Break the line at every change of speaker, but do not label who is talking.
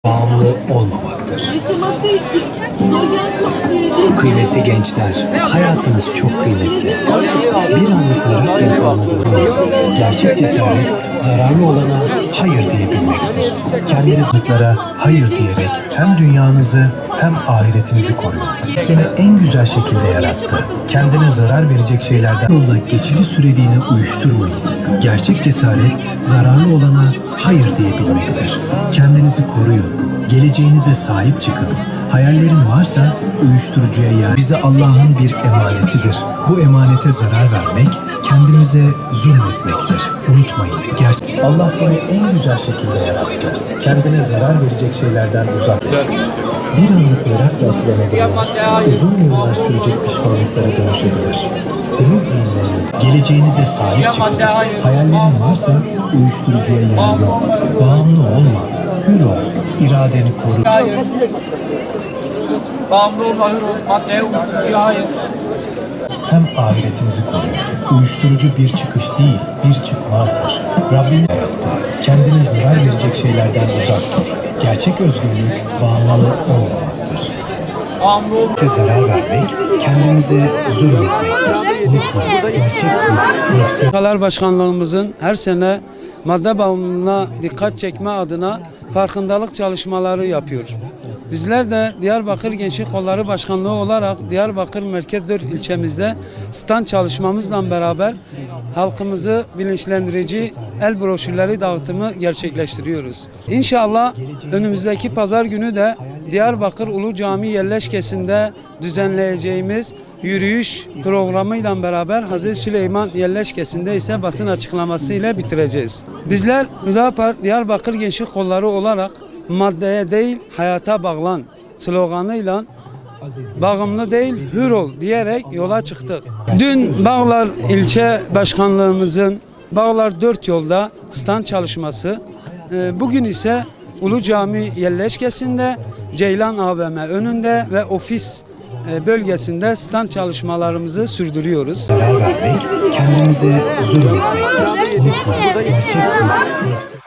bağımlı olmamaktır. Kıymetli gençler, hayatınız çok kıymetli. Bir anlık merakla atılan durmayın. Gerçek cesaret, zararlı olana hayır diyebilmektir. Kendinizlere hayır diyerek hem dünyanızı hem ahiretinizi koruyun. Seni en güzel şekilde yarattı. Kendine zarar verecek şeylerden yolla geçici süreliğine uyuşturmayın. Gerçek cesaret, zararlı olana hayır diyebilmektir. Kendinizi koruyun. Geleceğinize sahip çıkın. Hayallerin varsa uyuşturucuya yer. Bize Allah'ın bir emanetidir. Bu emanete zarar vermek, kendimize zulmetmektir. Unutmayın. Allah seni en güzel şekilde yarattı. Kendine zarar verecek şeylerden uzak dur. Bir anlık merakla atılan adımlar uzun yıllar sürecek pişmanlıklara dönüşebilir. Temiz zihinleriniz, geleceğinize sahip çıkın. Hayallerin varsa uyuşturucuya yer yok. Bağımlı olma, hür ol, iradeni koru.
Bağımlı olma, hür ol, maddeye uyuşturucuya hayır.
Hem ahiretinizi koruyun. Uyuşturucu bir çıkış değil, bir çıkmazdır. Rabbin yarattı. Kendine zarar verecek şeylerden uzak dur. Gerçek özgürlük bağımlı olmamaktır.
Bağımlı olma.
Zarar vermek, kendimize zulmetmektir. Unutmayın, gerçek güç nefsin.
Bankalar Başkanlığımızın her sene madde bağımlılığına dikkat çekme adına farkındalık çalışmaları yapıyor. Bizler de Diyarbakır Gençlik Kolları Başkanlığı olarak Diyarbakır Merkez 4 ilçemizde stand çalışmamızla beraber halkımızı bilinçlendirici el broşürleri dağıtımı gerçekleştiriyoruz. İnşallah önümüzdeki pazar günü de Diyarbakır Ulu Cami yerleşkesinde düzenleyeceğimiz yürüyüş programıyla beraber Hazreti Süleyman yerleşkesinde ise basın açıklaması ile bitireceğiz. Bizler Hüdapar Diyarbakır Gençlik Kolları olarak maddeye değil hayata bağlan sloganıyla bağımlı değil hür ol diyerek yola çıktık. Dün Bağlar İlçe Başkanlığımızın Bağlar 4 yolda stand çalışması, bugün ise Ulu Cami yerleşkesinde Ceylan AVM önünde ve ofis bölgesinde stand çalışmalarımızı sürdürüyoruz.
Zarar vermek, kendimize zulmetmektir. Unutmayın, gerçek güç nefsin.